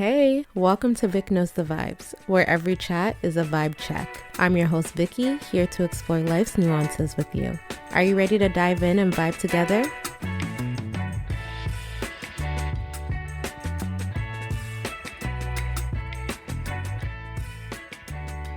Hey, welcome to Vic Knows the Vibes, where every chat is a vibe check. I'm your host, Vicky, here to explore life's nuances with you. Are you ready to dive in and vibe together?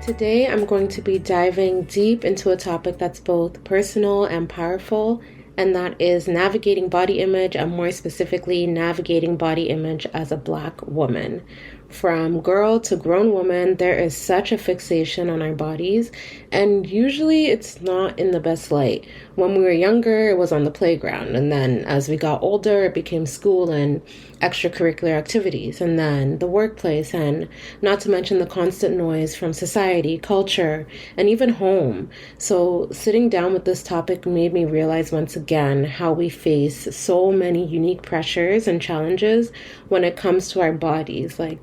Today, I'm going to be diving deep into a topic that's both personal and powerful, and that is navigating body image, and more specifically, navigating body image as a Black woman. From girl to grown woman, there is such a fixation on our bodies, and usually it's not in the best light. When we were younger, it was on the playground, and then as we got older, it became school and extracurricular activities, and then the workplace, and not to mention the constant noise from society, culture, and even home. So sitting down with this topic made me realize once again how we face so many unique pressures and challenges when it comes to our bodies. Like,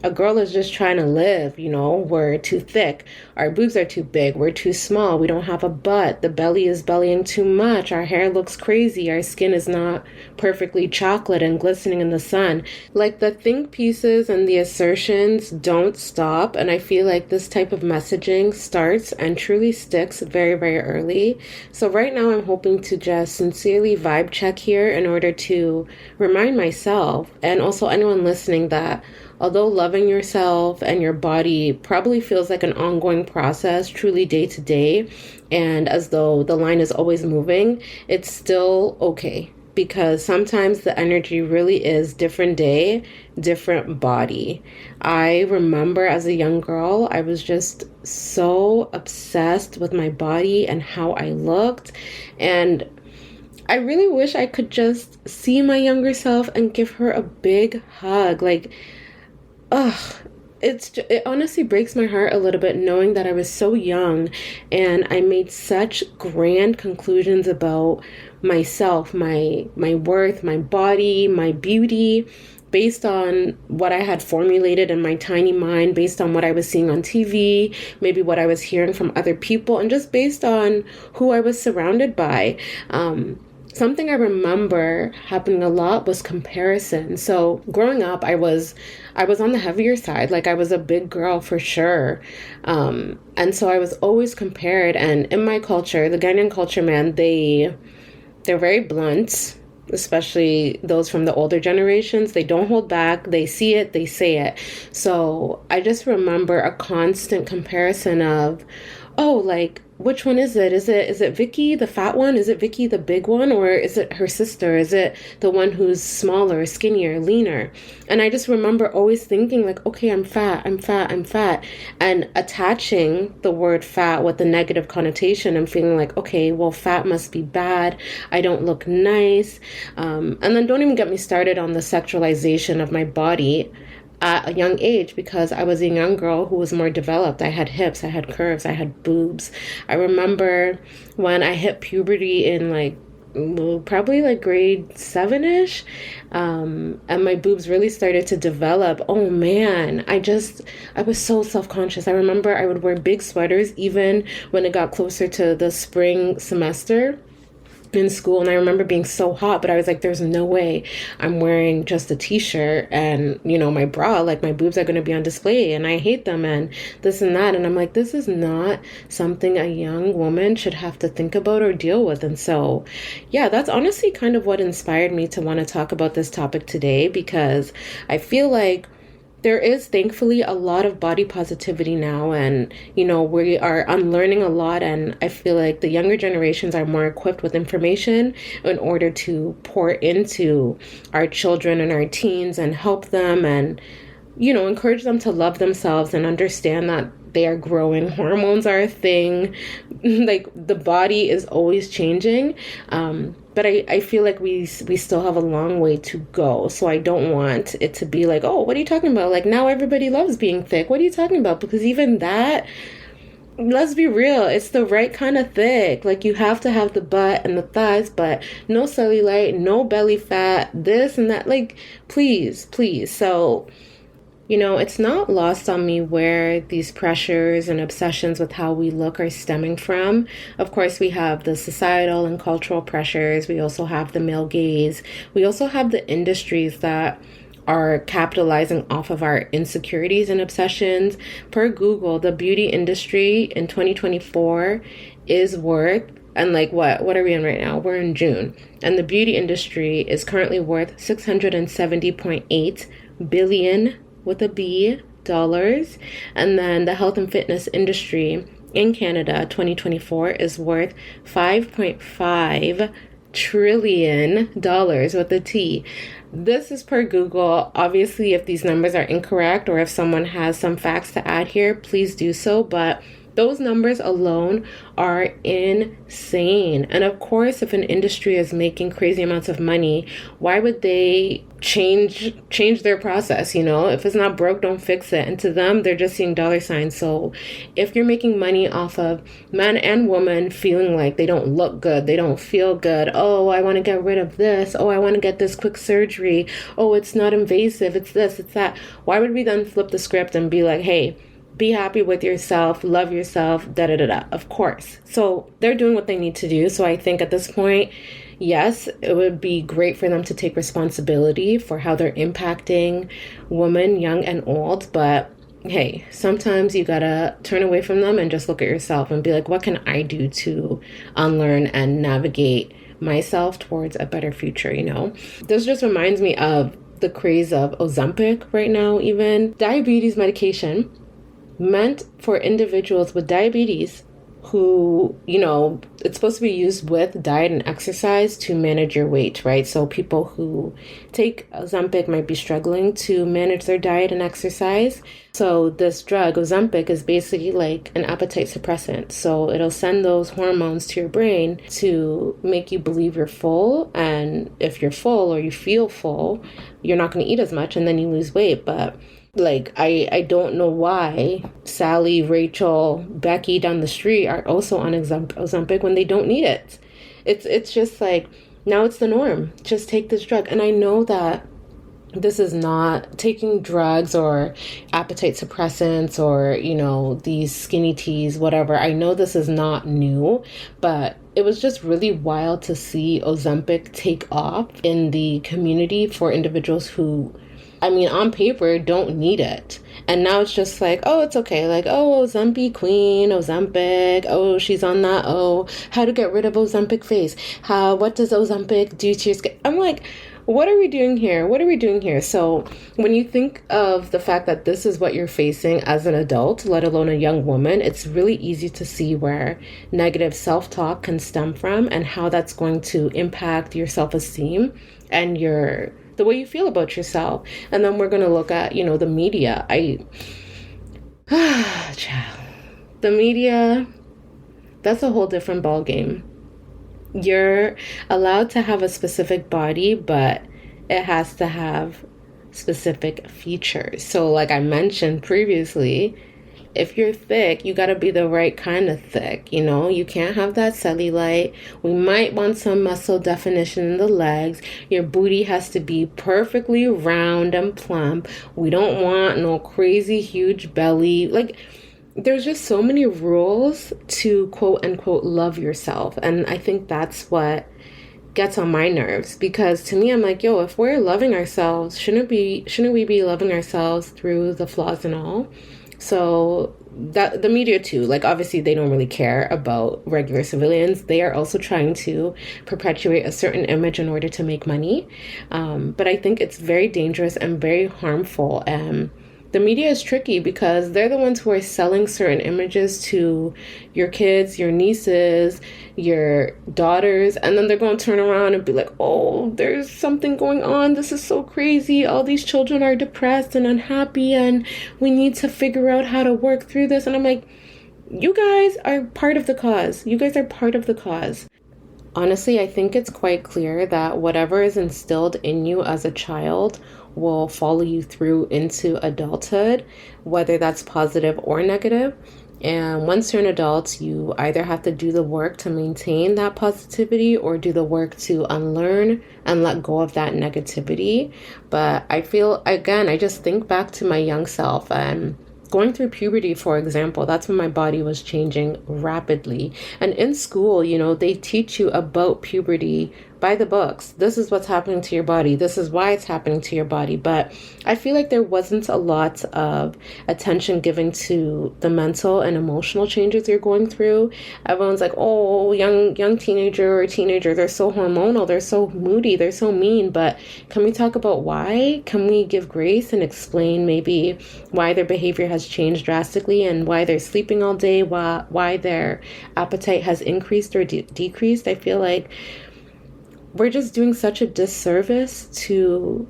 a girl is just trying to live, we're too thick, our boobs are too big, we're too small, we don't have a butt, the belly is bellying too much, our hair looks crazy, our skin is not perfectly chocolate and glistening in the sun. Like, the think pieces and the assertions don't stop, and I feel like this type of messaging starts and truly sticks very, very early. So right now I'm hoping to just sincerely vibe check here in order to remind myself and also anyone listening that although loving yourself and your body probably feels like an ongoing process, truly day to day, and as though the line is always moving, it's still okay. Because sometimes the energy really is different day, different body. I remember as a young girl, I was just so obsessed with my body and how I looked. And I really wish I could just see my younger self and give her a big hug. It honestly breaks my heart a little bit knowing that I was so young and I made such grand conclusions about myself, my worth, my body, my beauty, based on what I had formulated in my tiny mind, based on what I was seeing on TV, maybe what I was hearing from other people, and just based on who I was surrounded by. Something I remember happening a lot was comparison. So growing up, I was on the heavier side. Like, I was a big girl for sure. And so I was always compared. And in my culture, the Ghanaian culture, man, they're very blunt, especially those from the older generations. They don't hold back. They see it, they say it. So I just remember a constant comparison of, which one is it? Is it Vicky, the fat one? Is it Vicky, the big one? Or is it her sister? Is it the one who's smaller, skinnier, leaner? And I just remember always thinking like, okay, I'm fat. And attaching the word fat with the negative connotation and feeling like, okay, well, fat must be bad. I don't look nice. And then don't even get me started on the sexualization of my body at a young age, because I was a young girl who was more developed. I had hips, I had curves, I had boobs. I remember when I hit puberty in probably grade 7-ish, and my boobs really started to develop. Oh man, I was so self-conscious. I remember I would wear big sweaters even when it got closer to the spring semester in school, and I remember being so hot, but I was like, there's no way I'm wearing just a t-shirt and my bra, like my boobs are going to be on display and I hate them and this and that. And I'm like, this is not something a young woman should have to think about or deal with. And so yeah, that's honestly kind of what inspired me to want to talk about this topic today, because I feel like there is thankfully a lot of body positivity now, and we are unlearning a lot, and I feel like the younger generations are more equipped with information in order to pour into our children and our teens and help them and encourage them to love themselves and understand that they are growing. Hormones are a thing. Like, the body is always changing. But I feel like we still have a long way to go. So I don't want it to be like, oh, what are you talking about? Like, now everybody loves being thick. What are you talking about? Because even that, let's be real, it's the right kind of thick. Like, you have to have the butt and the thighs, but no cellulite, no belly fat, this and that. Like, please. So it's not lost on me where these pressures and obsessions with how we look are stemming from. Of course, we have the societal and cultural pressures. We also have the male gaze. We also have the industries that are capitalizing off of our insecurities and obsessions. Per Google, the beauty industry in 2024 is worth, and like what are we in right now? We're in June. And the beauty industry is currently worth 670.8 billion with a B dollars. And then the health and fitness industry in Canada 2024 is worth 5.5 trillion dollars with a T. This is per Google. Obviously, if these numbers are incorrect or if someone has some facts to add here, please do so. But those numbers alone are insane. And of course, if an industry is making crazy amounts of money, why would they change their process? You know, if it's not broke, don't fix it. And to them, they're just seeing dollar signs. So if you're making money off of men and women feeling like they don't look good, they don't feel good, oh, I want to get rid of this, oh, I want to get this quick surgery, oh, it's not invasive, it's this, it's that, why would we then flip the script and be like, hey, be happy with yourself, love yourself, da-da-da-da, of course. So they're doing what they need to do. So I think at this point, yes, it would be great for them to take responsibility for how they're impacting women, young and old. But hey, sometimes you gotta turn away from them and just look at yourself and be like, what can I do to unlearn and navigate myself towards a better future, you know? This just reminds me of the craze of Ozempic right now, even. Diabetes medication meant for individuals with diabetes who, you know, it's supposed to be used with diet and exercise to manage your weight, right? So people who take Ozempic might be struggling to manage their diet and exercise. So this drug, Ozempic, is basically like an appetite suppressant. So it'll send those hormones to your brain to make you believe you're full. And if you're full or you feel full, you're not going to eat as much and then you lose weight. But like, I don't know why Sally, Rachel, Becky down the street are also on Ozempic when they don't need it. It's just like, now it's the norm. Just take this drug. And I know that this is not taking drugs or appetite suppressants or, you know, these skinny teas, whatever. I know this is not new, but it was just really wild to see Ozempic take off in the community for individuals who, I mean, on paper, don't need it. And now it's just like, oh, it's okay. Like, oh, Ozempic queen, Ozempic. Oh, she's on that. Oh, how to get rid of Ozempic face. What does Ozempic do to your skin? I'm like, what are we doing here? What are we doing here? So when you think of the fact that this is what you're facing as an adult, let alone a young woman, it's really easy to see where negative self-talk can stem from and how that's going to impact your self-esteem and the way you feel about yourself. And then we're going to look at, you know, the media. Child. The media, that's a whole different ball game. You're allowed to have a specific body, but it has to have specific features. So like I mentioned previously, if you're thick, you got to be the right kind of thick, you know? You can't have that cellulite. We might want some muscle definition in the legs. Your booty has to be perfectly round and plump. We don't want no crazy huge belly. Like, there's just so many rules to quote unquote love yourself. And I think that's what gets on my nerves, because to me, I'm like, yo, if we're loving ourselves, shouldn't we be loving ourselves through the flaws and all? So that the media too, like obviously they don't really care about regular civilians. They are also trying to perpetuate a certain image in order to make money. But I think it's very dangerous and very harmful. The media is tricky because they're the ones who are selling certain images to your kids, your nieces, your daughters, and then they're going to turn around and be like, oh, there's something going on. This is so crazy. All these children are depressed and unhappy, and we need to figure out how to work through this. And I'm like, you guys are part of the cause. You guys are part of the cause. Honestly, I think it's quite clear that whatever is instilled in you as a child will follow you through into adulthood, whether that's positive or negative. And once you're an adult, you either have to do the work to maintain that positivity or do the work to unlearn and let go of that negativity. But I feel, again, I just think back to my young self and going through puberty, for example. That's when my body was changing rapidly. And in school, you know, they teach you about puberty by the books. This is what's happening to your body. This is why it's happening to your body. But I feel like there wasn't a lot of attention given to the mental and emotional changes you're going through. Everyone's like, oh, young teenager or teenager, they're so hormonal, they're so moody, they're so mean. But can we talk about why? Can we give grace and explain maybe why their behavior has changed drastically and why they're sleeping all day, why their appetite has increased or decreased? I feel like we're just doing such a disservice to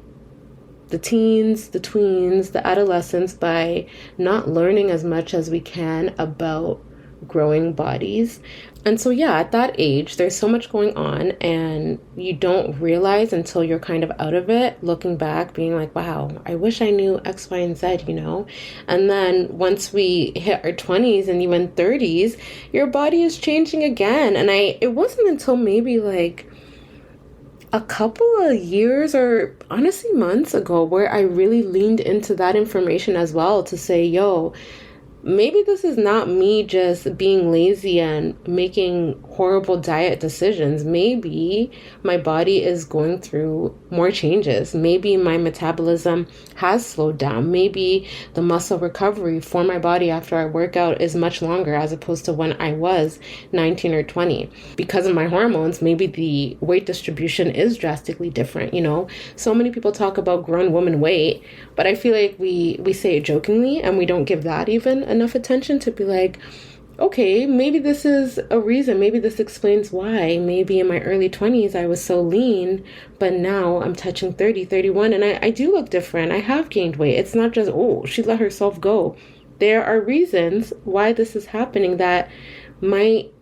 the teens, the tweens, the adolescents by not learning as much as we can about growing bodies. And so, yeah, at that age, there's so much going on and you don't realize until you're kind of out of it, looking back, being like, wow, I wish I knew X, Y, and Z, And then once we hit our 20s and even 30s, your body is changing again. And it wasn't until maybe like a couple of years or honestly months ago where I really leaned into that information as well to say, yo, maybe this is not me just being lazy and making horrible diet decisions. Maybe my body is going through more changes. Maybe my metabolism has slowed down. Maybe the muscle recovery for my body after I work out is much longer as opposed to when I was 19 or 20. Because of my hormones, maybe the weight distribution is drastically different, So many people talk about grown woman weight, but I feel like we say it jokingly and we don't give that even enough attention to be like, okay, maybe this is a reason. Maybe this explains why. Maybe in my early 20s, I was so lean, but now I'm touching 30, 31, and I do look different. I have gained weight. It's not just, oh, she let herself go. There are reasons why this is happening that might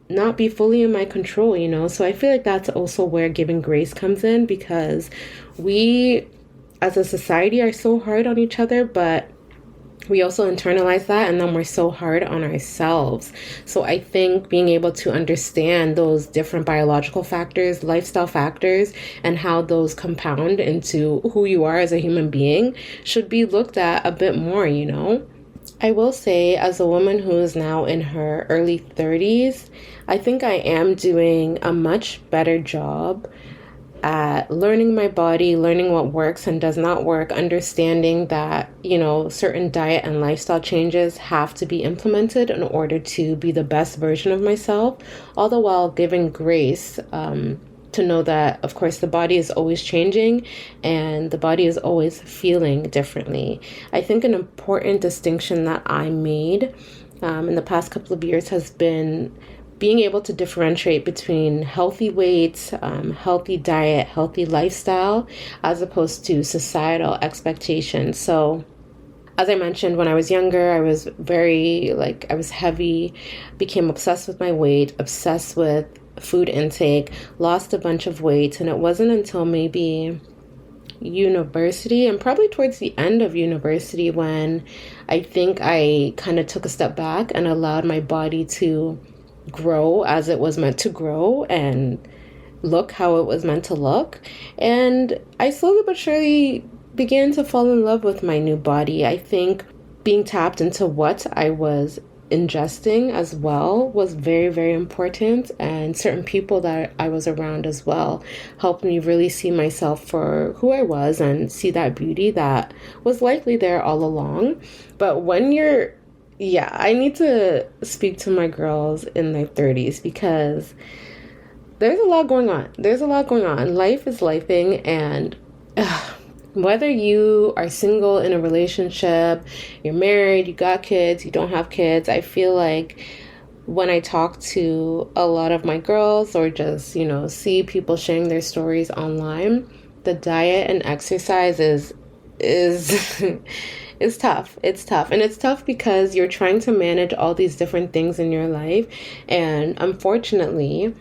not be fully in my control, So I feel like that's also where giving grace comes in, because we as a society are so hard on each other, but we also internalize that and then we're so hard on ourselves. So I think being able to understand those different biological factors, lifestyle factors, and how those compound into who you are as a human being should be looked at a bit more, I will say, as a woman who is now in her early 30s, I think I am doing a much better job at learning my body, learning what works and does not work, understanding that, certain diet and lifestyle changes have to be implemented in order to be the best version of myself, all the while giving grace to know that, of course, the body is always changing and the body is always feeling differently. I think an important distinction that I made in the past couple of years has been being able to differentiate between healthy weight, healthy diet, healthy lifestyle, as opposed to societal expectations. So as I mentioned, when I was younger, I was I was heavy, became obsessed with my weight, obsessed with food intake, lost a bunch of weight. And it wasn't until maybe university and probably towards the end of university when I think I kind of took a step back and allowed my body to grow as it was meant to grow and look how it was meant to look. And I slowly but surely began to fall in love with my new body. I think being tapped into what I was ingesting as well was very, very important. And certain people that I was around as well helped me really see myself for who I was and see that beauty that was likely there all along. But when I need to speak to my girls in their 30s because there's a lot going on. Life is lifing, and whether you are single in a relationship, you're married, you got kids, you don't have kids, I feel like when I talk to a lot of my girls or just, see people sharing their stories online, the diet and exercise is it's tough. It's tough. And it's tough because you're trying to manage all these different things in your life. And unfortunately,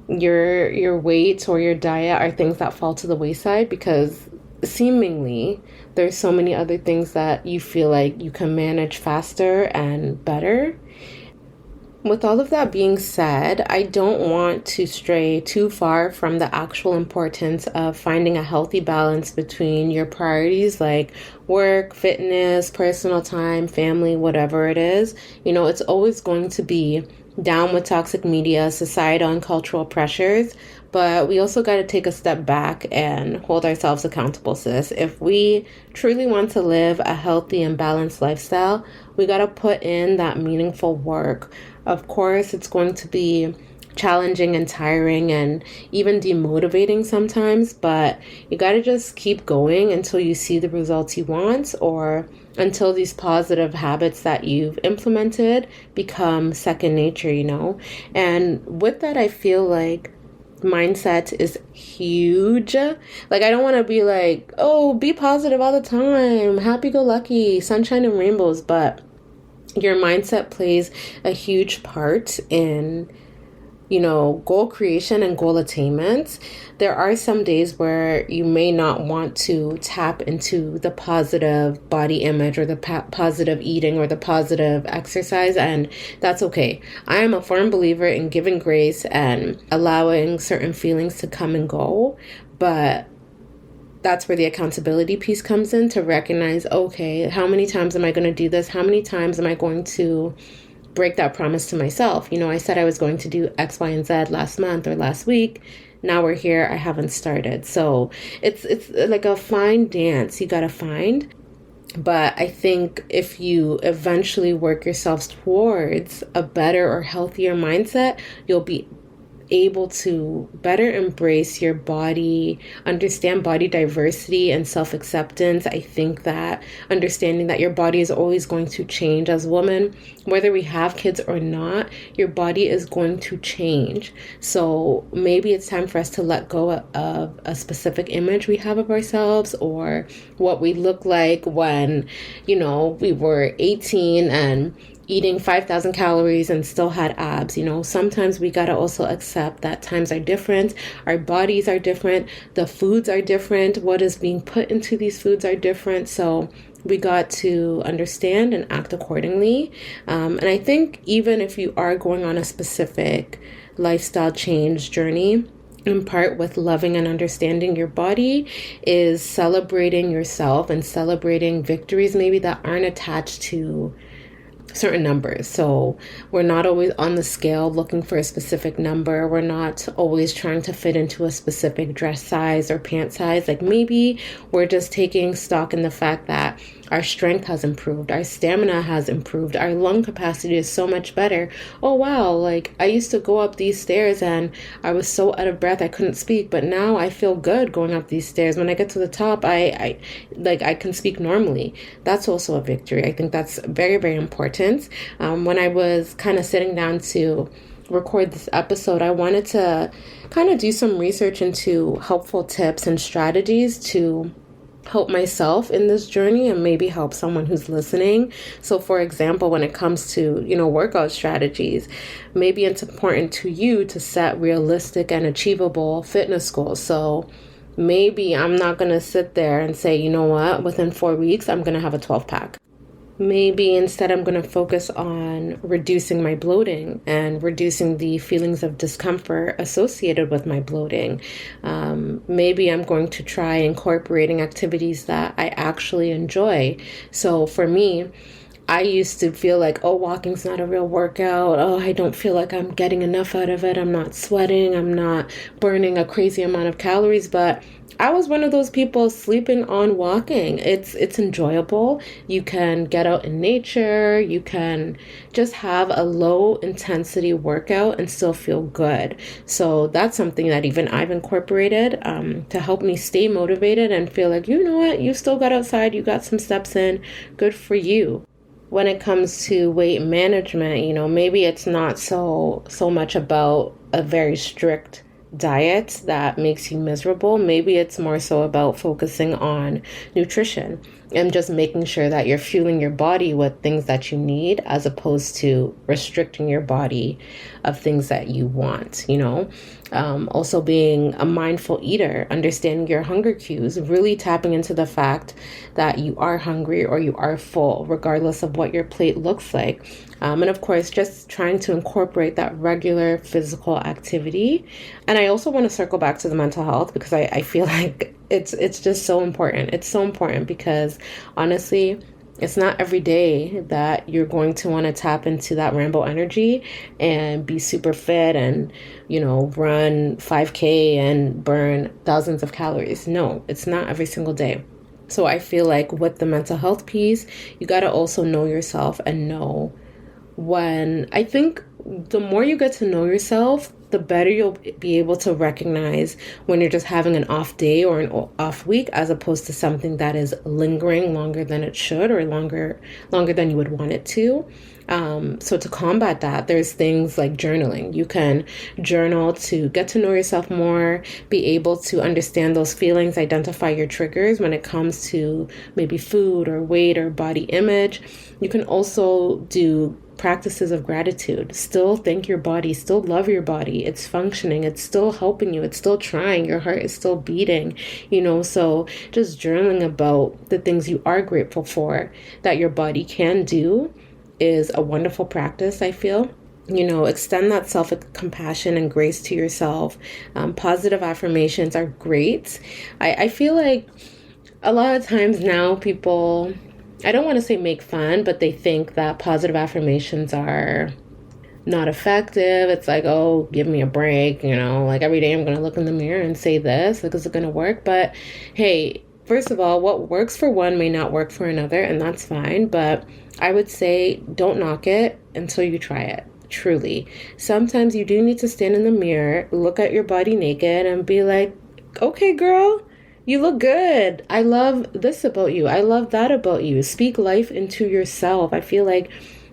your weight or your diet are things that fall to the wayside because seemingly there's so many other things that you feel like you can manage faster and better. With all of that being said, I don't want to stray too far from the actual importance of finding a healthy balance between your priorities like work, fitness, personal time, family, whatever it is. It's always going to be down with toxic media, societal and cultural pressures, But we also got to take a step back and hold ourselves accountable, sis. If we truly want to live a healthy and balanced lifestyle, we got to put in that meaningful work. Of course, it's going to be challenging and tiring and even demotivating sometimes, but you got to just keep going until you see the results you want, or until these positive habits that you've implemented become second nature, And with that, I feel like mindset is huge. Like, I don't want to be like, oh, be positive all the time, happy go lucky, sunshine and rainbows, but your mindset plays a huge part in goal creation and goal attainment. There are some days where you may not want to tap into the positive body image or the positive eating or the positive exercise, and that's okay. I am a firm believer in giving grace and allowing certain feelings to come and go, but that's where the accountability piece comes in, to recognize, okay, how many times am I going to do this? How many times am I going to break that promise to myself? I said I was going to do X, Y, and Z last month or last week. Now we're here. I haven't started. So it's like a fine dance you got to find. But I think if you eventually work yourselves towards a better or healthier mindset, you'll be able to better embrace your body, understand body diversity and self-acceptance. I think that understanding that your body is always going to change as women, whether we have kids or not, your body is going to change. So maybe it's time for us to let go of a specific image we have of ourselves, or what we look like when, we were 18 and eating 5,000 calories and still had abs. Sometimes we got to also accept that times are different. Our bodies are different. The foods are different. What is being put into these foods are different. So we got to understand and act accordingly. And I think even if you are going on a specific lifestyle change journey, in part with loving and understanding your body, is celebrating yourself and celebrating victories maybe that aren't attached to certain numbers. So we're not always on the scale looking for a specific number. We're not always trying to fit into a specific dress size or pant size. Like, maybe we're just taking stock in the fact that our strength has improved, our stamina has improved, our lung capacity is so much better. Oh wow, like I used to go up these stairs and I was so out of breath I couldn't speak, but now I feel good going up these stairs. When I get to the top, I can speak normally. That's also a victory. I think that's very, very important. When I was kind of sitting down to record this episode, I wanted to kind of do some research into helpful tips and strategies to help myself in this journey and maybe help someone who's listening. So for example, when it comes to, workout strategies, maybe it's important to you to set realistic and achievable fitness goals. So maybe I'm not going to sit there and say, within 4 weeks, I'm going to have a 12-pack. Maybe instead I'm going to focus on reducing my bloating and reducing the feelings of discomfort associated with my bloating. Maybe I'm going to try incorporating activities that I actually enjoy. So for me, I used to feel like, oh, walking's not a real workout. Oh, I don't feel like I'm getting enough out of it. I'm not sweating. I'm not burning a crazy amount of calories. But I was one of those people sleeping on walking. It's enjoyable. You can get out in nature. You can just have a low intensity workout and still feel good. So that's something that even I've incorporated to help me stay motivated and feel like, you know what, you still got outside. You got some steps in. Good for you. When it comes to weight management, maybe it's not so much about a very strict diet that makes you miserable. Maybe it's more so about focusing on nutrition and just making sure that you're fueling your body with things that you need, as opposed to restricting your body of things that you want, Also being a mindful eater, understanding your hunger cues, really tapping into the fact that you are hungry or you are full, regardless of what your plate looks like. And of course, just trying to incorporate that regular physical activity. And I also want to circle back to the mental health, because I feel like it's just so important. It's so important because honestly, It's not every day that you're going to want to tap into that rainbow energy and be super fit and, run 5K and burn thousands of calories. No, it's not every single day. So I feel like with the mental health piece, you got to also know yourself and know when. I think the more you get to know yourself, the better you'll be able to recognize when you're just having an off day or an off week, as opposed to something that is lingering longer than it should, or longer than you would want it to. So to combat that, there's things like journaling. You can journal to get to know yourself more, be able to understand those feelings, identify your triggers when it comes to maybe food or weight or body image. You can also do practices of gratitude. Still thank your body, still love your body. It's functioning, it's still helping you, it's still trying, your heart is still beating, so just journaling about the things you are grateful for that your body can do is a wonderful practice, I feel. Extend that self-compassion and grace to yourself. Positive affirmations are great. I feel like a lot of times now people, I don't want to say make fun, but they think that positive affirmations are not effective. It's like, oh, give me a break, like every day I'm going to look in the mirror and say this, like, is it going to work? But hey, first of all, what works for one may not work for another, and that's fine. But I would say don't knock it until you try it. Truly. Sometimes you do need to stand in the mirror, look at your body naked and be like, okay, girl, you look good. I love this about you. I love that about you. Speak life into yourself. I feel like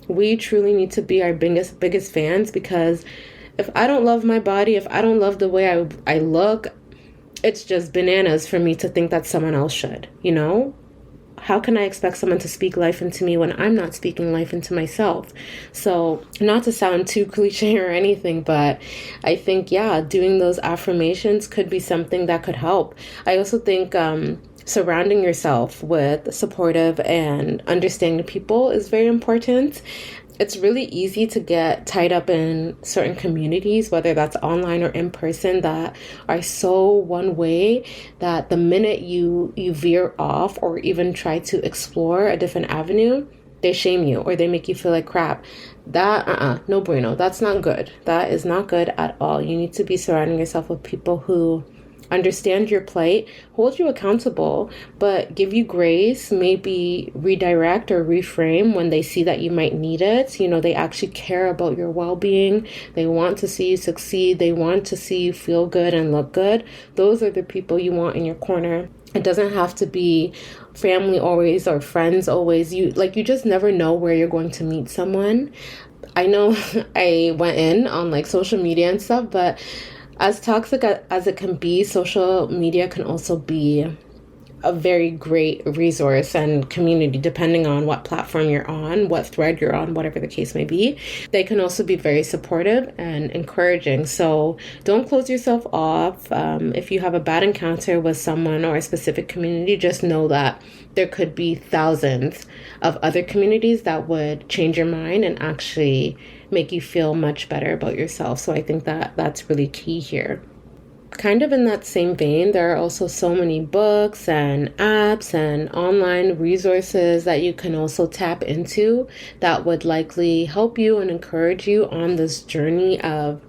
we truly need to be our biggest fans, because if I don't love my body, if I don't love the way I look, it's just bananas for me to think that someone else should, How can I expect someone to speak life into me when I'm not speaking life into myself? So not to sound too cliche or anything, but I think, doing those affirmations could be something that could help. I also think surrounding yourself with supportive and understanding people is very important. It's really easy to get tied up in certain communities, whether that's online or in person, that are so one way that the minute you veer off or even try to explore a different avenue, they shame you or they make you feel like crap. That, no bueno. That's not good. That is not good at all. You need to be surrounding yourself with people who understand your plight, hold you accountable, but give you grace, maybe redirect or reframe when they see that you might need it. They actually care about your well-being. They want to see you succeed. They want to see you feel good and look good. Those are the people you want in your corner. It doesn't have to be family always or friends always. You just never know where you're going to meet someone. I know I went in on social media and stuff, but as toxic as it can be, social media can also be a very great resource and community, depending on what platform you're on, what thread you're on, whatever the case may be. They can also be very supportive and encouraging. So don't close yourself off. If you have a bad encounter with someone or a specific community, just know that there could be thousands of other communities that would change your mind and actually make you feel much better about yourself. So I think that that's really key here. Kind of in that same vein, there are also so many books and apps and online resources that you can also tap into that would likely help you and encourage you on this journey of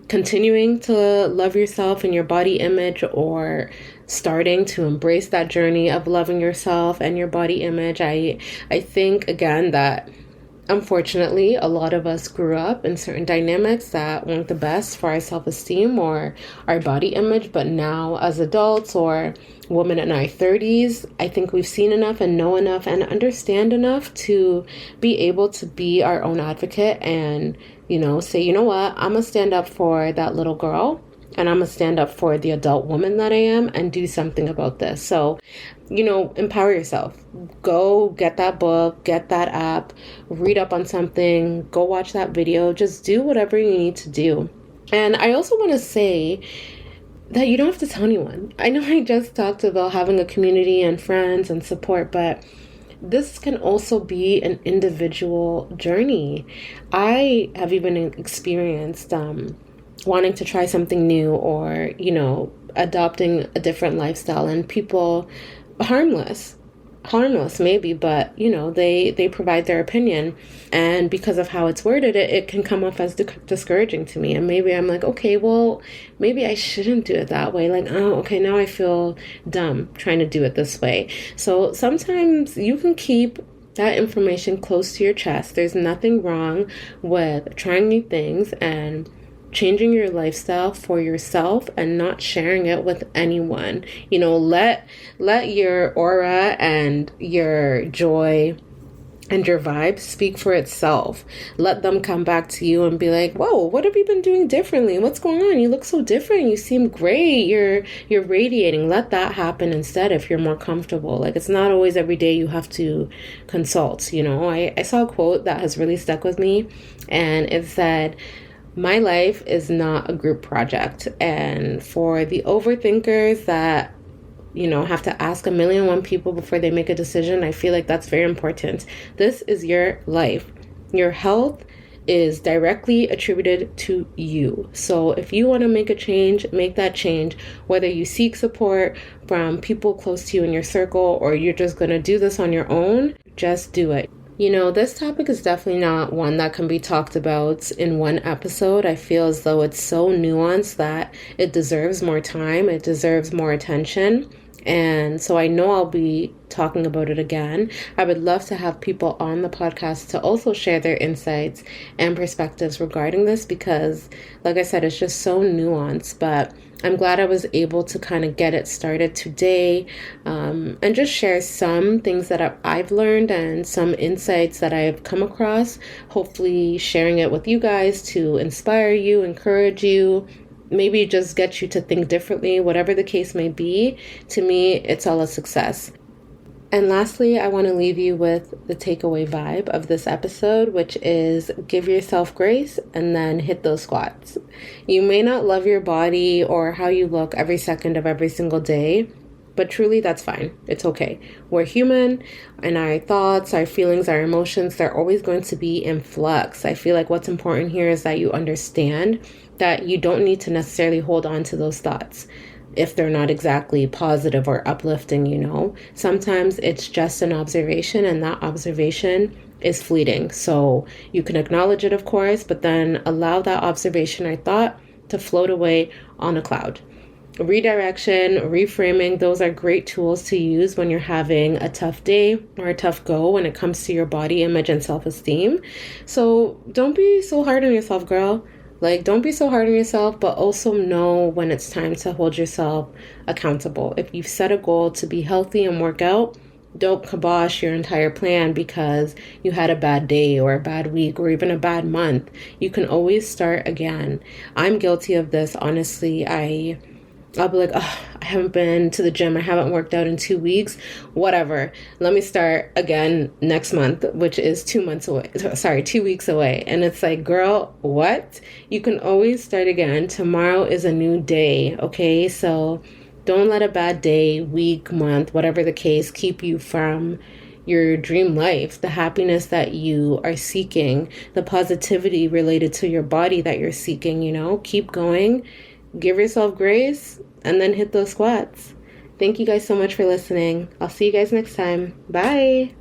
continuing to love yourself and your body image, or starting to embrace that journey of loving yourself and your body image. I think, again, that unfortunately, a lot of us grew up in certain dynamics that weren't the best for our self-esteem or our body image. But now as adults or women in our 30s, I think we've seen enough and know enough and understand enough to be able to be our own advocate and, say, you know what, I'm going to stand up for that little girl. And I'm going to stand up for the adult woman that I am and do something about this. So, empower yourself. Go get that book, get that app, read up on something, go watch that video. Just do whatever you need to do. And I also want to say that you don't have to tell anyone. I know I just talked about having a community and friends and support, but this can also be an individual journey. I have even experienced wanting to try something new or, adopting a different lifestyle, and people, harmless, harmless maybe, but they provide their opinion, and because of how it's worded, it can come off as discouraging to me. And maybe I'm like, okay, well, maybe I shouldn't do it that way. Like, oh, okay, now I feel dumb trying to do it this way. So sometimes you can keep that information close to your chest. There's nothing wrong with trying new things and changing your lifestyle for yourself and not sharing it with anyone. Let your aura and your joy and your vibe speak for itself. Let them come back to you and be like, whoa, what have you been doing differently? What's going on? You look so different. You seem great. You're radiating. Let that happen instead if you're more comfortable. Like, it's not always every day you have to consult. I saw a quote that has really stuck with me, and it said, my life is not a group project. And for the overthinkers that have to ask 1,000,001 people before they make a decision, I feel like that's very important. This is your life. Your health is directly attributed to you. So if you want to make a change, make that change. Whether you seek support from people close to you in your circle, or you're just going to do this on your own, just do it. This topic is definitely not one that can be talked about in one episode. I feel as though it's so nuanced that it deserves more time. It deserves more attention. And so I know I'll be talking about it again. I would love to have people on the podcast to also share their insights and perspectives regarding this, because, like I said, it's just so nuanced. But I'm glad I was able to kind of get it started today, and just share some things that I've learned and some insights that I've come across, hopefully sharing it with you guys to inspire you, encourage you, maybe just get you to think differently, whatever the case may be. To me, it's all a success. And lastly, I want to leave you with the takeaway vibe of this episode, which is give yourself grace and then hit those squats. You may not love your body or how you look every second of every single day, but truly that's fine. It's okay. We're human, and our thoughts, our feelings, our emotions, they're always going to be in flux. I feel like what's important here is that you understand that you don't need to necessarily hold on to those thoughts if they're not exactly positive or uplifting. Sometimes it's just an observation, and that observation is fleeting. So you can acknowledge it, of course, but then allow that observation or thought to float away on a cloud. Redirection, reframing, those are great tools to use when you're having a tough day or a tough go when it comes to your body image and self-esteem. So don't be so hard on yourself, girl. Like, don't be so hard on yourself, but also know when it's time to hold yourself accountable. If you've set a goal to be healthy and work out, don't kibosh your entire plan because you had a bad day or a bad week or even a bad month. You can always start again. I'm guilty of this, honestly. I'll be like, oh, I haven't been to the gym. I haven't worked out in 2 weeks. Whatever. Let me start again next month, which is 2 months away. Sorry, 2 weeks away. And it's like, girl, what? You can always start again. Tomorrow is a new day. Okay. So don't let a bad day, week, month, whatever the case, keep you from your dream life, the happiness that you are seeking, the positivity related to your body that you're seeking. Keep going. Give yourself grace and then hit those squats. Thank you guys so much for listening. I'll see you guys next time. Bye.